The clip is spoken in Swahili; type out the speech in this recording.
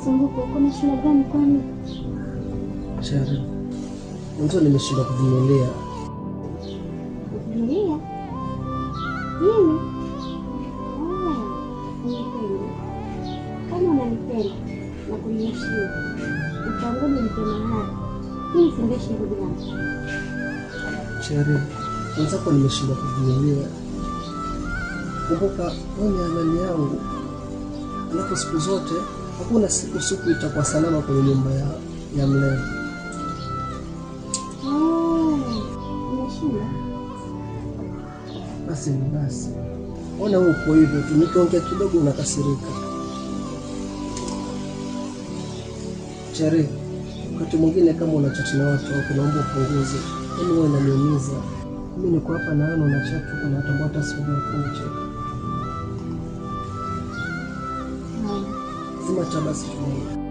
masumbuko. Kuna shida gani kwani? Shari, mwanzo nimeshindwa kuvumilia. Kuvumilia? Nini? Unanipenda. Kama unanipenda na kuniheshimu, utangoje nipe mahali. Mimi sindeshi ndugu yangu. Shari, mwanzo nimeshindwa kuvumilia. Kumbuka wewe ni amani yangu. Alafu siku zote hakuna siku itakuwa salama kwenye nyumba ya mlezi. Unashinda? Basi ni basi. Ona uko hivyo tu, nikiongea kidogo unakasirika. Shari, wakati mwingine kama unachati na watu wako naomba upunguze. Mimi wewe unaniumiza. Mimi niko hapa na ana unachati unatambua hata siku ya kucheka. Zima tabasi tu.